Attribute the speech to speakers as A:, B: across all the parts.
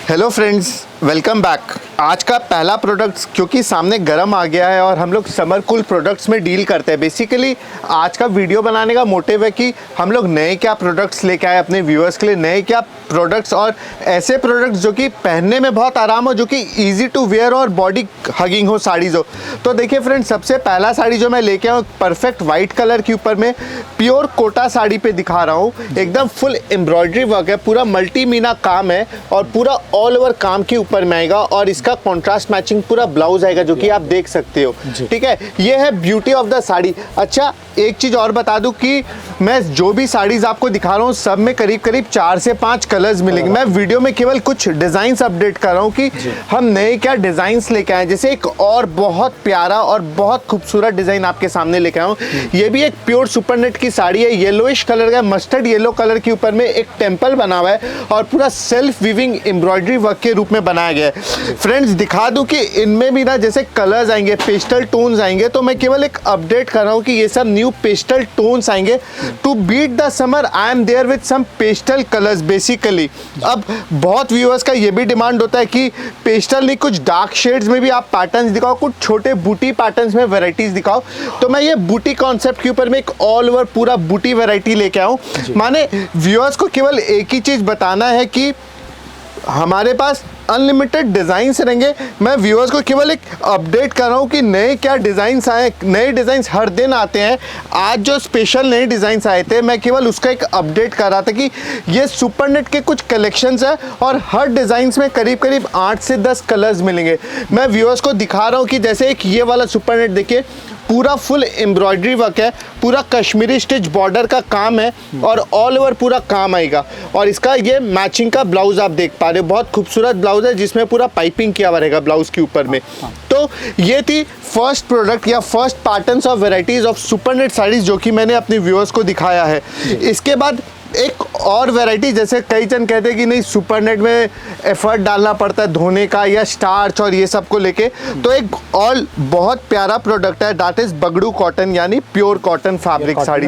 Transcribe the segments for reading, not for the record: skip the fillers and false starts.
A: Hello friends, welcome back. आज का पहला प्रोडक्ट क्योंकि सामने गर्म आ गया है और हम लोग समर कूल प्रोडक्ट्स में डील करते हैं। बेसिकली आज का वीडियो बनाने का मोटिव है कि हम लोग नए क्या प्रोडक्ट्स लेके आए अपने व्यूअर्स के लिए, नए क्या प्रोडक्ट्स और ऐसे प्रोडक्ट्स जो कि पहनने में बहुत आराम हो, जो कि इजी टू वेयर और बॉडी हगिंग हो, साड़ीज़ हो। तो देखिए फ्रेंड्स, सबसे पहला साड़ी जो मैं लेके आया हूँ परफेक्ट वाइट कलर के ऊपर में प्योर कोटा साड़ी पे दिखा रहा हूँ। एकदम फुल एम्ब्रॉयडरी वर्क है, पूरा मल्टी मीना काम है और पूरा ऑल ओवर काम के ऊपर में आएगा और इसका कॉन्ट्रास्ट मैचिंग पूरा ब्लाउज आएगा जो कि आप देख सकते हो। ठीक है, ये है ब्यूटी ऑफ द साड़ी। अच्छा, एक चीज और बता दूं कि मैं जो भी साड़ीज आपको दिखा रहा हूँ सब में करीब करीब 4 से 5 कलर्स मिलेंगे। मैं वीडियो में केवल कुछ डिजाइन्स अपडेट कर रहा हूँ कि हम नए क्या डिजाइन्स लेके आए। जैसे एक और बहुत प्यारा और बहुत खूबसूरत डिजाइन आपके सामने लेके आया हूँ। ये भी एक प्योर सुपरनेट की साड़ी है, येलोइश कलर का, मस्टर्ड येलो कलर के ऊपर में एक टेम्पल बना हुआ है और पूरा सेल्फ वीविंग एम्ब्रॉयडरी वर्क के रूप में बनाया गया है। फ्रेंड्स, दिखा दूं कि इनमें भी ना जैसे कलर्स आएंगे, पेस्टल टोन्स आएंगे, तो मैं केवल एक अपडेट कर रहा हूँ कि ये सब न्यू पेस्टल टोन्स आएंगे। To beat the summer I am there with some pastel colours basically. अब बहुत व्यूअर्स का ये भी डिमांड होता है कि पेस्टल नहीं, कुछ डार्क शेड्स में भी आप पैटर्न्स दिखाओ, कुछ छोटे बूटी पैटर्न्स में वैरायटीज दिखाओ। तो मैं ये बूटी कॉन्सेप्ट के ऊपर में एक ऑल ओवर पूरा बूटी वैरायटी लेके आऊँ। माने व्यूअर्स को केवल एक ही चीज बताना है कि हमारे पास अनलिमिटेड डिज़ाइंस रहेंगे। मैं व्यूअर्स को केवल एक अपडेट कर रहा हूँ कि नए क्या डिज़ाइंस आए। नए डिज़ाइंस हर दिन आते हैं। आज जो स्पेशल नए डिज़ाइंस आए थे, मैं केवल उसका एक अपडेट कर रहा था कि ये सुपरनेट के कुछ कलेक्शंस है और हर डिज़ाइंस में करीब करीब 8 से 10 कलर्स मिलेंगे। मैं व्यूअर्स को दिखा रहा हूँ कि जैसे एक ये वाला सुपरनेट देखिए, पूरा फुल एम्ब्रॉयडरी वर्क है, पूरा कश्मीरी स्टिच बॉर्डर का काम है और ऑल ओवर पूरा काम आएगा। और इसका ये मैचिंग का ब्लाउज आप देख पा रहे हो, बहुत खूबसूरत ब्लाउज है जिसमें पूरा पाइपिंग किया हुआ रहेगा ब्लाउज के ऊपर में। तो ये थी फर्स्ट प्रोडक्ट या first patterns of varieties of supernet saris जो कि मैंने अपने व्यूअर्स को दिखाया है। इसके बाद एक और वैरायटी, जैसे कई जन कहते हैं कि नहीं सुपरनेट में एफर्ट डालना पड़ता है धोने का या स्टार्च और ये सब को लेके, तो एक और बहुत प्यारा प्रोडक्ट है, दैट इज बगड़ू कॉटन यानी प्योर कॉटन फैब्रिक साड़ी।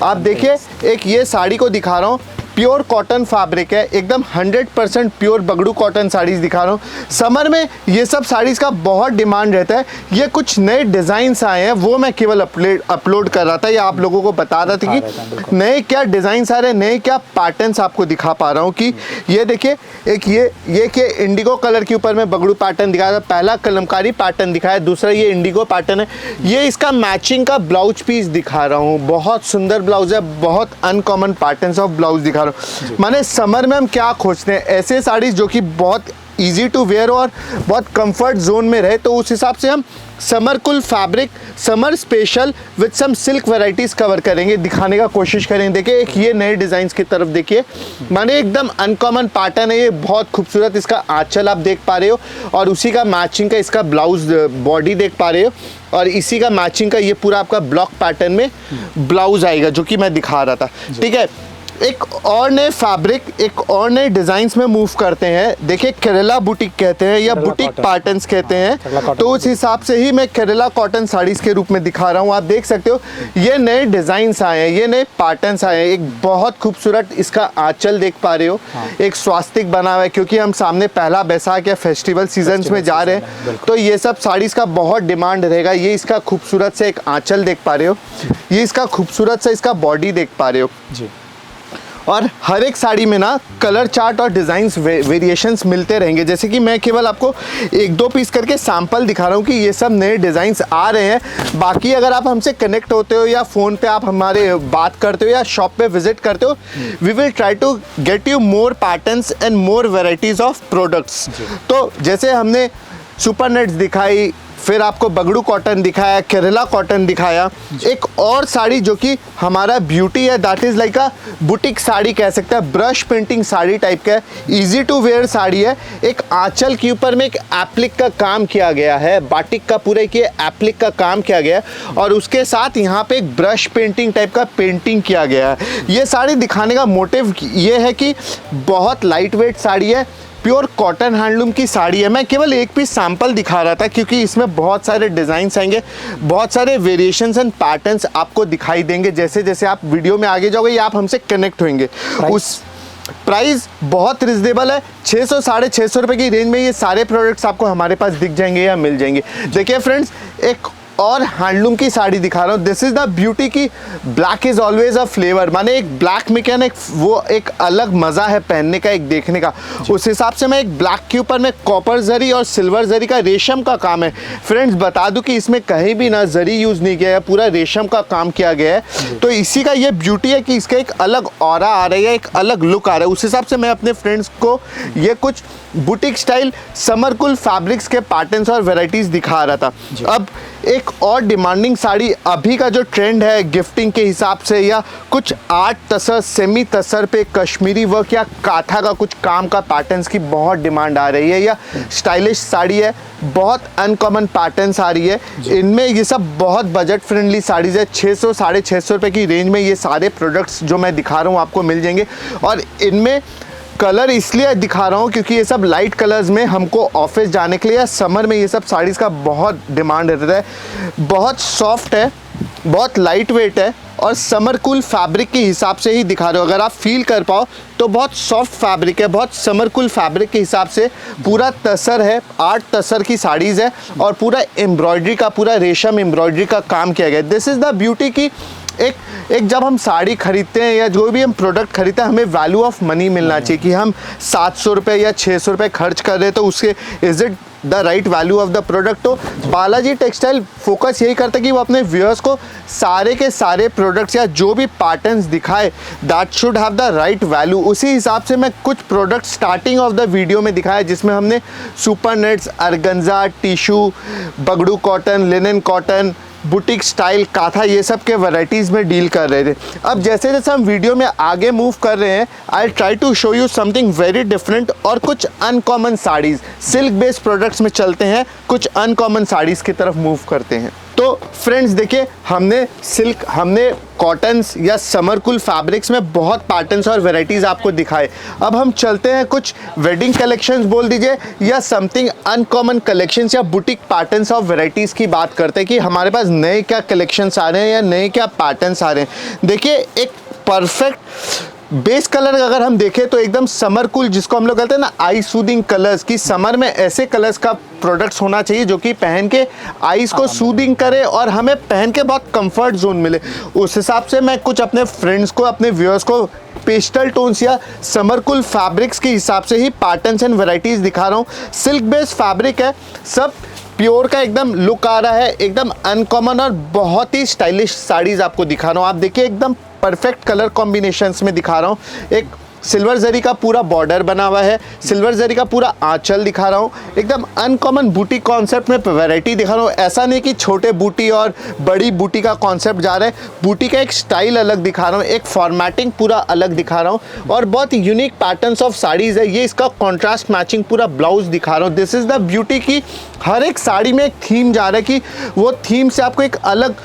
A: आप देखिए, एक ये साड़ी को दिखा रहा हूँ, प्योर कॉटन फैब्रिक है, एकदम 100% प्योर बगड़ू कॉटन साड़ीज दिखा रहा हूँ। समर में ये सब साड़ीज का बहुत डिमांड रहता है। ये कुछ नए डिज़ाइंस आए हैं, वो मैं केवल अपलोड कर रहा था या आप लोगों को बता रहा था कि नए क्या डिज़ाइंस आ रहे हैं, नए क्या पैटर्न्स आपको दिखा पा रहा हूँ। कि ये देखिए, एक ये इंडिगो कलर के ऊपर में बगड़ू पैटर्न दिखाया था, पहला कलमकारी पैटर्न दिखाया, दूसरा ये इंडिगो पैटर्न है। ये इसका मैचिंग का ब्लाउज पीस दिखा रहा हूँ, बहुत सुंदर ब्लाउज है, बहुत अनकॉमन पैटर्न्स ऑफ ब्लाउज दिखा रहा हूँ। माने समर में हम क्या खोजते हैं, ऐसे साड़ीज जो कि बहुत इजी टू वेयर और बहुत कंफर्ट जोन में रहे। तो उस हिसाब से हम summer cool fabric, summer special with some silk varieties cover करेंगे, दिखाने का कोशिश करेंगे। देखिए, एक ये नए डिज़ाइंस की तरफ देखिए, माने एकदम अनकॉमन पैटर्न है, ये बहुत खूबसूरत इसका आंचल आप देख पा रहे हो और उसी का मैचिंग का इसका ब्लाउज बॉडी देख पा रहे हो और इसी का मैचिंग का ये पूरा आपका ब्लॉक पैटर्न में ब्लाउज आएगा जो कि मैं दिखा रहा था। ठीक है, एक और नए फैब्रिक, एक और नए डिजाइन्स में मूव करते हैं। देखिए, केरला बुटीक कहते हैं या बुटीक पैटर्न्स कहते हैं, तो उस हिसाब से ही मैं केरला कॉटन साड़ीज के रूप में दिखा रहा हूँ। आप देख सकते हो, ये नए डिजाइन्स आए हैं, ये नए पैटर्न्स आए हैं। एक बहुत खूबसूरत इसका आंचल देख पा रहे हो, एक स्वास्तिक बना हुआ है क्योंकि हम सामने पहला बैसाख या फेस्टिवल सीजन में जा रहे हैं, तो ये सब साड़ीज का बहुत डिमांड रहेगा। ये इसका खूबसूरत से एक आंचल देख पा रहे हो, ये इसका खूबसूरत से इसका बॉडी देख पा रहे हो जी। और हर एक साड़ी में ना कलर चार्ट और डिज़ाइंस वेरिएशंस मिलते रहेंगे। जैसे कि मैं केवल आपको 1-2 पीस करके सैंपल दिखा रहा हूँ कि ये सब नए डिज़ाइंस आ रहे हैं। बाकी अगर आप हमसे कनेक्ट होते हो या फ़ोन पे आप हमारे बात करते हो या शॉप पे विजिट करते हो, we will try to get you more patterns and more varieties of products. तो जैसे हमने सुपरनेट्स दिखाई, फिर आपको बगड़ू कॉटन दिखाया, केरला कॉटन दिखाया, एक और साड़ी जो कि हमारा ब्यूटी है, that is like a boutique sari कह सकते हैं, ब्रश पेंटिंग साड़ी टाइप का है, इजी टू वेयर साड़ी है। एक आंचल के ऊपर में एक एप्लिक का काम किया गया है, बाटिक का पूरे के एप्लिक का काम किया गया है और उसके साथ यहाँ पे एक ब्रश पेंटिंग टाइप का पेंटिंग किया गया है। ये साड़ी दिखाने का मोटिव ये है कि बहुत लाइट वेट साड़ी है, प्योर कॉटन हैंडलूम की साड़ी है। मैं केवल एक पीस सैंपल दिखा रहा था क्योंकि इसमें बहुत सारे डिज़ाइंस आएंगे, बहुत सारे वेरिएशंस एंड पैटर्न्स आपको दिखाई देंगे। जैसे जैसे आप वीडियो में आगे जाओगे या आप हमसे कनेक्ट होंगे प्राइस बहुत रिजनेबल है, 600 साढ़े 600 रुपये की रेंज में ये सारे प्रोडक्ट्स आपको हमारे पास दिख जाएंगे या मिल जाएंगे। देखिए फ्रेंड्स, एक और हैंडलूम की साड़ी दिखा रहा हूँ। दिस इज द ब्यूटी की black is always a flavour, माने एक ब्लैक में क्या ना वो एक अलग मज़ा है पहनने का, एक देखने का। उस हिसाब से मैं एक ब्लैक के ऊपर में कॉपर जरी और सिल्वर जरी का रेशम का काम है। फ्रेंड्स बता दूं कि इसमें कहीं भी ना जरी यूज़ नहीं किया है, पूरा रेशम का काम किया गया है। तो इसी का ये ब्यूटी है कि इसका एक अलग ऑरा आ रही है, एक अलग लुक आ रहा है। उस हिसाब से मैं अपने फ्रेंड्स को ये कुछ boutique style summer cool fabrics के पैटर्न्स और वेराइटीज़ दिखा रहा था। अब एक और डिमांडिंग साड़ी, अभी का जो ट्रेंड है गिफ्टिंग के हिसाब से या कुछ आर्ट तसर, सेमी तसर पे कश्मीरी वर्क या काथा का कुछ काम का पैटर्न्स की बहुत डिमांड आ रही है, या स्टाइलिश साड़ी है, बहुत अनकॉमन पैटर्न्स आ रही है। इनमें ये सब बहुत बजट फ्रेंडली साड़ीज़ है। 600 साढ़े 600 रुपये की रेंज में ये सारे प्रोडक्ट्स जो मैं दिखा रहा हूँ आपको मिल जाएंगे। और इनमें कलर इसलिए दिखा रहा हूँ क्योंकि ये सब लाइट कलर्स में हमको ऑफिस जाने के लिए या समर में ये सब साड़ीज़ का बहुत डिमांड रहता है। बहुत सॉफ्ट है, बहुत लाइट वेट है और समर कूल फैब्रिक के हिसाब से ही दिखा रहे हो। अगर आप फील कर पाओ तो बहुत सॉफ्ट फैब्रिक है, बहुत समर कूल फैब्रिक के हिसाब से पूरा तसर है, 8 तसर की साड़ीज़ है और पूरा एम्ब्रॉयडरी का, पूरा रेशम एम्ब्रॉयडरी का काम किया गया है। दिस इज़ द ब्यूटी की एक जब हम साड़ी खरीदते हैं या जो भी हम प्रोडक्ट खरीदते हैं, हमें वैल्यू ऑफ मनी मिलना चाहिए कि हम 700 रुपये या 600 रुपये खर्च कर रहे हैं तो उसके is it the right value of the product. तो बालाजी टेक्सटाइल फोकस यही करता है कि वो अपने व्यूअर्स को सारे के सारे प्रोडक्ट्स या जो भी पैटर्न्स दिखाए that should have the right value. उसी हिसाब से मैं कुछ product starting of the video में दिखाया जिसमें हमने super nets, organza, tissue, Bagru cotton, linen cotton, boutique style, kantha, ये सब के वैराइटीज़ में डील कर रहे थे। अब जैसे जैसे हम वीडियो में आगे मूव कर रहे हैं, I try to show you something very different और कुछ uncommon saris, silk based products में चलते हैं, कुछ अनकॉमन साड़ीज़ की तरफ मूव करते हैं। तो फ्रेंड्स देखिए, हमने सिल्क, हमने कॉटन्स या समर कूल फैब्रिक्स में बहुत पैटर्न्स और वेराइटीज़ आपको दिखाए। अब हम चलते हैं कुछ वेडिंग कलेक्शंस बोल दीजिए या समथिंग अनकॉमन कलेक्शंस या बुटीक पैटर्न्स ऑफ वेराइटीज़ की बात करते हैं कि हमारे पास नए क्या कलेक्शंस आ रहे हैं या नए क्या पैटर्न्स आ रहे हैं। देखिए, एक परफेक्ट बेस कलर अगर हम देखें तो एकदम समर कूल, जिसको हम लोग कहते हैं ना आई सूदिंग कलर्स, की समर में ऐसे कलर्स का प्रोडक्ट्स होना चाहिए जो कि पहन के आईज को सूदिंग करे और हमें पहन के बहुत कंफर्ट जोन मिले। उस हिसाब से मैं कुछ अपने फ्रेंड्स को, अपने व्यूअर्स को पेस्टल टोन्स या समर कूल फैब्रिक्स के हिसाब से ही पैटर्न्स एंड वेराइटीज़ दिखा रहा हूँ। सिल्क बेस्ड फैब्रिक है, सब प्योर का एकदम लुक आ रहा है, एकदम अनकॉमन और बहुत ही स्टाइलिश साड़ीज़ आपको दिखा रहा हूँ। आप देखिए, एकदम परफेक्ट कलर कॉम्बिनेशंस में दिखा रहा हूँ। एक सिल्वर जरी का पूरा बॉर्डर बना हुआ है, सिल्वर जरी का पूरा आंचल दिखा रहा हूँ, एकदम अनकॉमन बूटी कॉन्सेप्ट में वैरायटी दिखा रहा हूँ। ऐसा नहीं कि छोटे बूटी और बड़ी बूटी का कॉन्सेप्ट जा रहा है, बूटी का एक स्टाइल अलग दिखा रहा हूँ, एक फॉर्मेटिंग पूरा अलग दिखा रहा हूँ और बहुत यूनिक पैटर्न्स ऑफ साड़ीज़ है। ये इसका कॉन्ट्रास्ट मैचिंग पूरा ब्लाउज दिखा रहा हूँ। दिस इज़ द ब्यूटी की हर एक साड़ी में एक थीम जा रहा है कि वो थीम से आपको एक अलग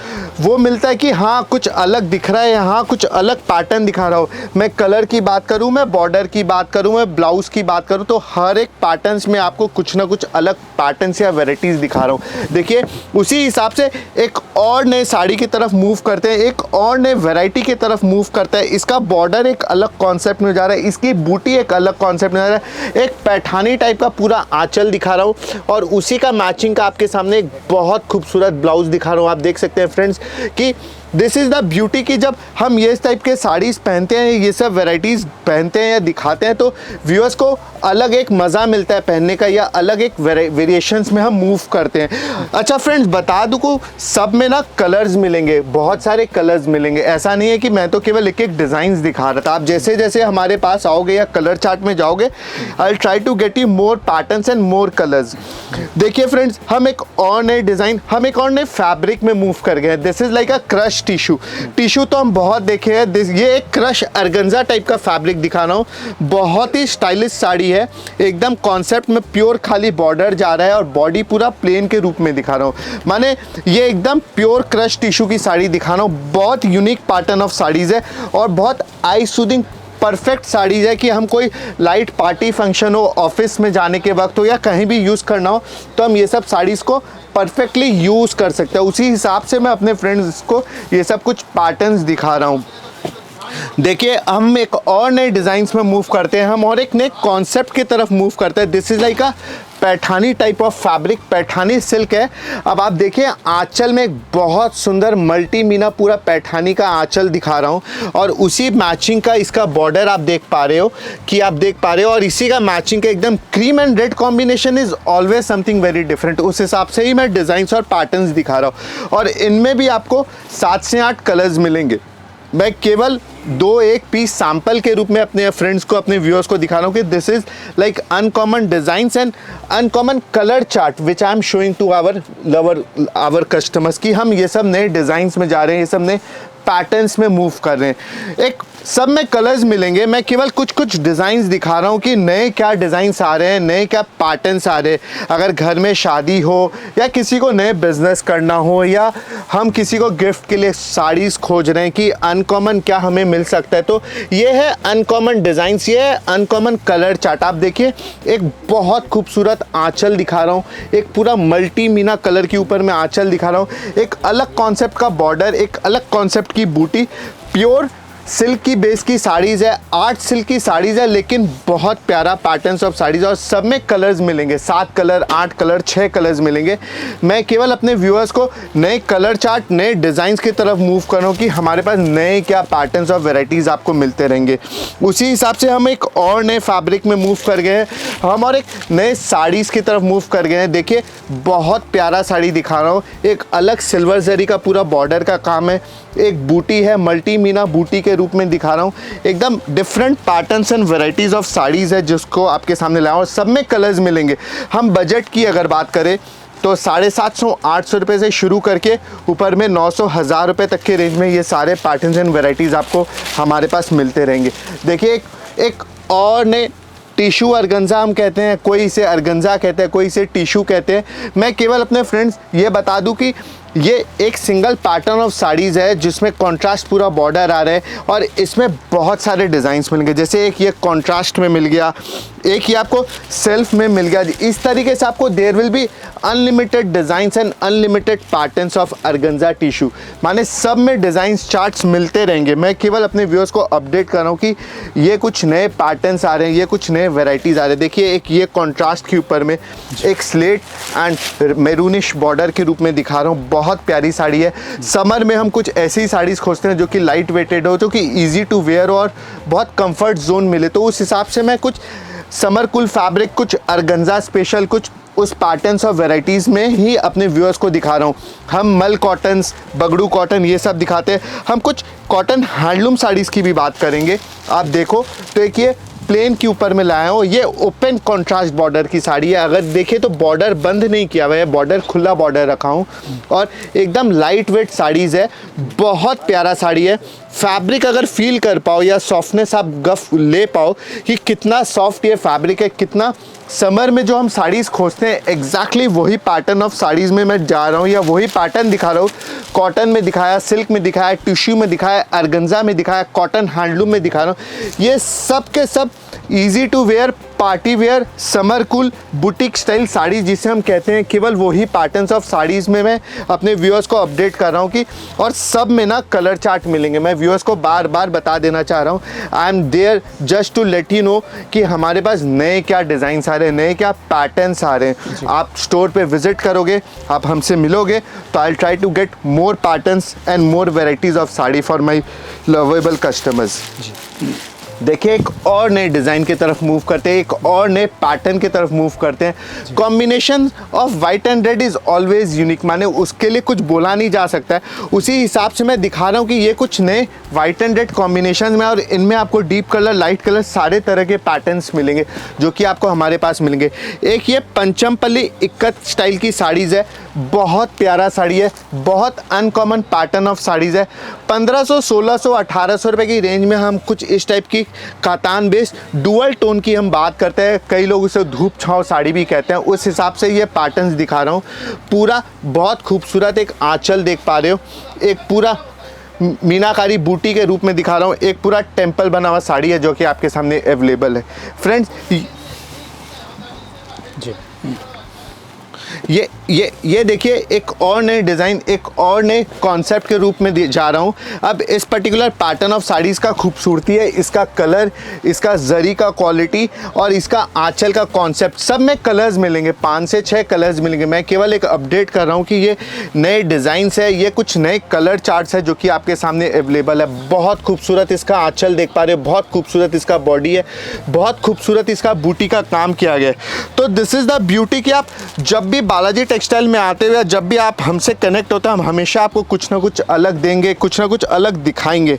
A: वो मिलता है कि हाँ कुछ अलग दिख रहा है, हाँ कुछ अलग पैटर्न दिखा रहा हूँ। मैं कलर की बात करूँ, मैं बॉर्डर की बात करूँ, मैं ब्लाउज की बात करूँ, तो हर एक पैटर्न्स में आपको कुछ ना कुछ अलग पैटर्न्स या वेराइटीज़ दिखा रहा हूँ। देखिए, उसी हिसाब से एक और नए साड़ी की तरफ मूव करते हैं, एक और नए वेराइटी की तरफ मूव करता है। इसका बॉर्डर एक अलग कॉन्सेप्ट में जा रहा है, इसकी बूटी एक अलग कॉन्सेप्ट में जा रहा है, एक पैठानी टाइप का पूरा आंचल दिखा रहा हूँ और उसी का मैचिंग का आपके सामने एक बहुत खूबसूरत ब्लाउज दिखा रहा हूँ। आप देख सकते हैं फ्रेंड्स कि दिस इज़ द ब्यूटी की जब हम ये टाइप के साड़ीज़ पहनते हैं, ये सब वेराइटीज़ पहनते हैं या दिखाते हैं, तो व्यूअर्स को अलग एक मज़ा मिलता है पहनने का या अलग एक वेरिएशंस में हम मूव करते हैं। अच्छा फ्रेंड्स, बता दूँ को सब में ना कलर्स मिलेंगे, बहुत सारे कलर्स मिलेंगे। ऐसा नहीं है कि मैं तो केवल एक एक डिज़ाइंस दिखा रहा था। आप जैसे जैसे हमारे पास आओगे या कलर चार्ट में जाओगे, I will try to get you more patterns and more colours. देखिए फ्रेंड्स, हम एक और नए डिज़ाइन, हम एक और नए फैब्रिक में मूव कर गए। This is like a crush tissue. Tissue तो हम बहुत देखे हैं, ये एक क्रश अर्गंजा टाइप का फैब्रिक दिखा रहा हूँ। बहुत ही स्टाइलिश साड़ी है, एकदम कॉन्सेप्ट में प्योर खाली बॉर्डर जा रहा है और बॉडी पूरा प्लेन के रूप में दिखा रहा हूँ। माने ये एकदम प्योर क्रश टिश्यू की साड़ी दिखा रहा हूँ। बहुत यूनिक पैटर्न ऑफ साड़ीज़ है और बहुत आई सूदिंग परफेक्ट साड़ीज़ है कि हम कोई लाइट पार्टी फंक्शन हो, ऑफिस में जाने के वक्त हो या कहीं भी यूज़ करना हो, तो हम ये सब साड़ीज़ को परफेक्टली यूज़ कर सकते हैं। उसी हिसाब से मैं अपने फ्रेंड्स को ये सब कुछ पैटर्न्स दिखा रहा हूँ। देखिए हम एक और नए डिज़ाइंस में मूव करते हैं, हम और एक नए कॉन्सेप्ट की तरफ मूव करते हैं। This is like a Paithani type of fabric, Paithani silk है। अब आप देखिए आंचल में एक बहुत सुंदर मल्टी मीना पूरा पैठानी का आंचल दिखा रहा हूँ और उसी मैचिंग का इसका बॉर्डर आप देख पा रहे हो और इसी का मैचिंग का एकदम cream and red combination is always something very different. उस हिसाब से ही मैं डिज़ाइंस और पैटर्न्स दिखा रहा हूँ और इनमें भी आपको 7 से 8 कलर्स मिलेंगे। मैं केवल 2-1 पीस सैंपल के रूप में अपने फ्रेंड्स को, अपने व्यूअर्स को दिखा रहा हूँ कि this is like uncommon designs and uncommon colour chart which I am showing to our customers कि हम ये सब नए डिज़ाइंस में जा रहे हैं, ये सब नए पैटर्न्स में मूव कर रहे हैं। एक सब में कलर्स मिलेंगे, मैं केवल कुछ डिज़ाइंस दिखा रहा हूँ कि नए क्या डिज़ाइंस आ रहे हैं, नए क्या पैटर्न्स आ रहे हैं। अगर घर में शादी हो या किसी को नए बिजनेस करना हो या हम किसी को गिफ्ट के लिए साड़ीज़ खोज रहे हैं कि अनकॉमन क्या हमें मिल सकता है, तो ये है अनकॉमन डिज़ाइंस, ये है अनकॉमन कलर चार्ट। आप देखिए एक बहुत खूबसूरत आंचल दिखा रहा हूँ, एक पूरा मल्टी मीना कलर के ऊपर मैं आंचल दिखा रहा हूँ, एक अलग कॉन्सेप्ट का बॉर्डर, एक अलग कॉन्सेप्ट की बूटी, प्योर सिल्क की बेस की साड़ीज़ है, 8 सिल्क की साड़ीज़ है, लेकिन बहुत प्यारा पैटर्न्स ऑफ साड़ीज़ और सब में कलर्स मिलेंगे, 7 कलर, 8 कलर, 6 कलर्स मिलेंगे। मैं केवल अपने व्यूअर्स को नए कलर चार्ट, नए डिज़ाइंस की तरफ मूव कर रहा हूँ कि हमारे पास नए क्या पैटर्न्स और वेराइटीज़ आपको मिलते रहेंगे। उसी हिसाब से हम एक और नए फैब्रिक में मूव कर गए हैं, हम और एक नए साड़ीज़ की तरफ मूव कर गए हैं। देखिए बहुत प्यारा साड़ी दिखा रहा हूँ, एक अलग सिल्वर जरी का पूरा बॉर्डर का काम है, एक बूटी है, मल्टी मीना बूटी के रूप में दिखा रहा हूँ। एकदम different patterns and varieties of saris है जिसको आपके सामने लाया और सब में कलर्स मिलेंगे। हम बजट की अगर बात करें तो 750-800 रुपये से शुरू करके ऊपर में 900-1000 रुपये तक के रेंज में ये सारे पैटर्न्स एंड वैरायटीज़ आपको हमारे पास मिलते रहेंगे। देखिए एक और ने टिशू अर्गंजा हम कहते हैं, कोई इसे अर्गंजा कहते हैं, कोई इसे टिशू कहते हैं। मैं केवल अपने फ्रेंड्स ये बता दूं कि ये एक सिंगल पैटर्न ऑफ साड़ीज़ है जिसमें कॉन्ट्रास्ट पूरा बॉर्डर आ रहा है और इसमें बहुत सारे डिज़ाइंस मिलेंगे। जैसे एक ये कॉन्ट्रास्ट में मिल गया, एक ये आपको सेल्फ में मिल गया। इस तरीके से आपको there will be unlimited designs and unlimited patterns of organza tissue, माने सब में डिज़ाइंस चार्ट्स मिलते रहेंगे। मैं केवल अपने व्यूअर्स को अपडेट कर रहा हूँ कि ये कुछ नए पैटर्न्स आ रहे हैं, ये कुछ नए वेराइटीज़ आ रहे हैं। देखिए एक ये कॉन्ट्रास्ट के ऊपर में एक स्लेट एंड मेरूनिश बॉर्डर के रूप में दिखा रहा हूँ, बहुत प्यारी साड़ी है। समर में हम कुछ ऐसी साड़ीज़ खोजते हैं जो कि लाइट वेटेड हो, जो कि ईजी टू वेयर और बहुत कंफर्ट जोन मिले, तो उस हिसाब से मैं कुछ समर कूल फैब्रिक, कुछ अर्गंजा स्पेशल, कुछ उस पैटर्न्स और वैराइटीज़ में ही अपने व्यूअर्स को दिखा रहा हूँ। हम मल कॉटन्स, बगड़ू कॉटन ये सब दिखाते हैं। हम कुछ कॉटन हैंडलूम साड़ीज़ की भी बात करेंगे। आप देखो तो एक ये प्लेन के ऊपर में लाया हूँ, ये ओपन कॉन्ट्रास्ट बॉर्डर की साड़ी है। अगर देखें तो बॉर्डर बंद नहीं किया हुआ है, बॉर्डर खुला बॉर्डर रखा हूँ और एकदम लाइट वेट साड़ीज़ है, बहुत प्यारा साड़ी है। फैब्रिक अगर फील कर पाओ या सॉफ्टनेस आप गफ ले पाओ कि कितना सॉफ्ट ये फैब्रिक है, कितना समर में जो हम साड़ीज़ खोजते हैं एग्जैक्टली वही पैटर्न ऑफ साड़ीज़ में मैं जा रहा हूँ या वही पैटर्न दिखा रहा हूँ। कॉटन में दिखाया, सिल्क में दिखाया, टिश्यू में दिखाया, अर्गंजा में दिखाया, कॉटन हैंडलूम में दिखा रहा हूँ। ये सब के सब easy to wear, party wear, summer cool, boutique style sari जिसे हम कहते हैं, केवल वही पैटर्न्स ऑफ साड़ीज़ में मैं अपने व्यूअर्स को अपडेट कर रहा हूँ कि और सब में ना कलर चार्ट मिलेंगे। मैं व्यूअर्स को बार बार बता देना चाह रहा हूँ, I am there just to let you know कि हमारे पास नए क्या डिज़ाइंस आ रहे हैं, नए क्या पैटर्न्स आ रहे हैं। आप स्टोर पे विजिट करोगे, आप हमसे मिलोगे तो I try to get more patterns and more varieties of sari for my lovable customers. देखिए एक और नए डिज़ाइन की तरफ मूव करते हैं, एक और नए पैटर्न की तरफ मूव करते हैं। Combination of white and red is always unique, माने उसके लिए कुछ बोला नहीं जा सकता है। उसी हिसाब से मैं दिखा रहा हूँ कि ये कुछ नए वाइट एंड रेड कॉम्बिनेशन में और इनमें आपको डीप कलर, लाइट कलर, सारे तरह के पैटर्न्स मिलेंगे जो कि आपको हमारे पास मिलेंगे। एक ये पंचमपल्ली इक्कत स्टाइल की साड़ीज़ है, बहुत प्यारा साड़ी है, बहुत अनकॉमन पैटर्न ऑफ साड़ीज़ है। 1500, 1600, 1800 रुपये की रेंज में हम कुछ इस टाइप की कातान बेस्ड डुअल टोन की हम बात करते हैं, कई लोग उसे धूप छाँव साड़ी भी कहते हैं, उस हिसाब से ये पैटर्न्स दिखा रहा हूँ। पूरा बहुत खूबसूरत एक आंचल देख पा रहे हो, एक पूरा मीनाकारी बूटी के रूप में दिखा रहा हूँ, एक पूरा टेम्पल बना हुआ साड़ी है जो कि आपके सामने अवेलेबल है। फ्रेंड्स ये देखिए एक और नए डिज़ाइन, एक और नए कॉन्सेप्ट के रूप में जा रहा हूँ। अब इस पर्टिकुलर पैटर्न ऑफ साड़ीज़ का खूबसूरती है इसका कलर, इसका जरी का क्वालिटी और इसका आंचल का कॉन्सेप्ट, सब में कलर्स मिलेंगे, 5 से 6 कलर्स मिलेंगे। मैं केवल एक अपडेट कर रहा हूँ कि ये नए डिज़ाइंस है, ये कुछ नए कलर चार्ट्स है जो कि आपके सामने अवेलेबल है। बहुत खूबसूरत इसका आंचल देख पा रहे हो, बहुत खूबसूरत इसका बॉडी है, बहुत खूबसूरत इसका बूटी का काम किया गया है। तो दिस इज़ द ब्यूटी कि आप जब भी बालाजी टेक्सटाइल में आते हुए, जब भी आप हमसे कनेक्ट होते हैं, हम हमेशा आपको कुछ ना कुछ अलग देंगे, कुछ ना कुछ अलग दिखाएंगे।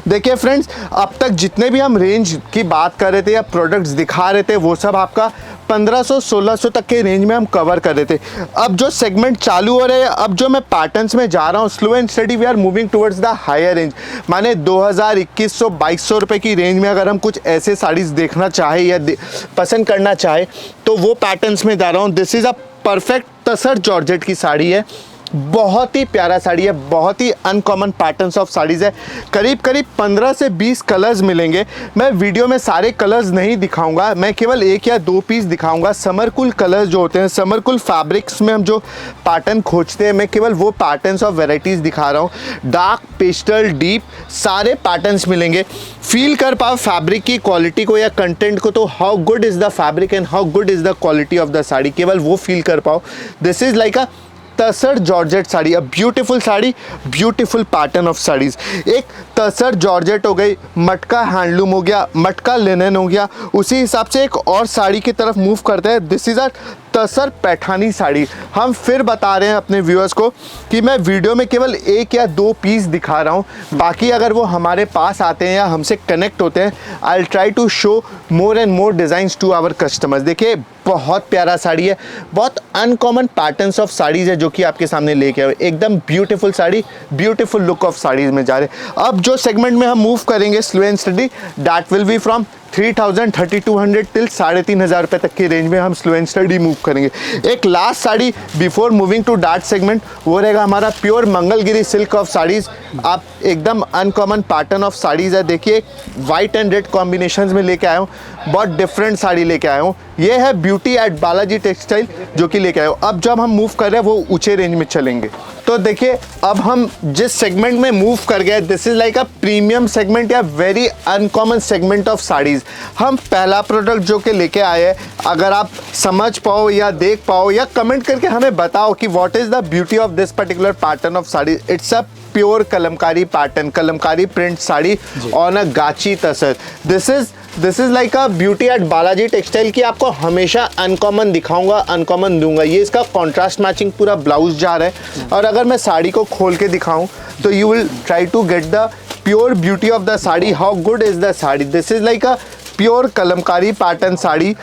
A: देखिए फ्रेंड्स, अब तक जितने भी हम रेंज की बात कर रहे थे या प्रोडक्ट्स दिखा रहे थे, वो सब आपका 1500-1600 तक के रेंज में हम कवर कर रहे थे। अब जो सेगमेंट चालू हो रहे हैं, अब जो मैं पैटर्न्स में जा रहा हूँ, slow and steady we are moving towards the higher range. माने 2000-2100-2200 रुपए की रेंज में अगर हम कुछ ऐसे साड़ीज़ देखना चाहे या पसंद करना चाहे तो वो पैटर्न्स में जा रहा हूँ। This is a perfect tussar georgette की साड़ी है, बहुत ही प्यारा साड़ी है, बहुत ही अनकॉमन पैटर्न्स ऑफ साड़ीज़ है। करीब 15 से 20 कलर्स मिलेंगे। मैं वीडियो में सारे कलर्स नहीं दिखाऊंगा, मैं केवल 1 या 2 पीस दिखाऊंगा। समर कूल कलर्स जो होते हैं, समर कूल फैब्रिक्स में हम जो पैटर्न खोजते हैं, मैं केवल वो पैटर्न्स ऑफ वेराइटीज़ दिखा रहा हूँ। डार्क, पेस्टल, डीप सारे पैटर्न्स मिलेंगे। फील कर पाओ फैब्रिक की क्वालिटी को या कंटेंट को, तो how good is the fabric and how good is the quality of the sari, केवल वो फील कर पाओ। This is like a tussar georgette sari, a beautiful sari, beautiful pattern of saris. एक तसर जॉर्जेट हो गई, मटका हैंडलूम हो गया, मटका लिनन हो गया। उसी हिसाब से एक और साड़ी की तरफ मूव करते हैं। दिस इज़ अ तसर पैठानी साड़ी। हम फिर बता रहे हैं अपने व्यूअर्स को कि मैं वीडियो में केवल 1 या 2 पीस दिखा रहा हूँ, बाकी अगर वो हमारे पास आते हैं या हमसे कनेक्ट होते हैं, I will try to show more and more designs to our customers. देखिए बहुत प्यारा साड़ी है, बहुत अनकॉमन पैटर्न्स ऑफ साड़ीज़ है जो कि आपके सामने लेके आए, एकदम beautiful sari, beautiful look of saris में जा रहे हैं। अब जो सेगमेंट में हम मूव करेंगे slow and study, that will be from 3000, 3200 till 3500 रुपये तक की रेंज में हम स्लो एंड स्टडी मूव करेंगे। एक last sari before moving to that segment, वो रहेगा हमारा pure Mangalagiri silk of saris. आप एकदम अनकॉमन पैटर्न ऑफ साड़ीज़ है। देखिए वाइट एंड रेड कॉम्बिनेशंस में लेके आया हूँ, बहुत डिफरेंट साड़ी लेके आया हूँ। ये है ब्यूटी एट बालाजी टेक्सटाइल जो कि लेके आया हूँ। अब जब हम मूव कर रहे हैं वो ऊंचे रेंज में चलेंगे। तो देखिए अब हम जिस सेगमेंट में मूव कर गए, this is like a premium segment या very uncommon segment of saris. हम पहला प्रोडक्ट जो कि लेके आए हैं, अगर आप समझ पाओ या देख पाओ या कमेंट करके हमें बताओ कि what is the beauty of this particular pattern of sari. It's a pure kalamkari pattern, kalamkari print sari on a gachi tussar. This is like a beauty at Balaji textile की आपको हमेशा अनकॉमन दिखाऊंगा, अनकॉमन दूंगा। ये इसका कॉन्ट्रास्ट मैचिंग पूरा ब्लाउज जा रहा है, और अगर मैं साड़ी को खोल के दिखाऊं तो you will try to get the pure beauty of the sari, how good is the sari. This is like a pure kalamkari pattern sari,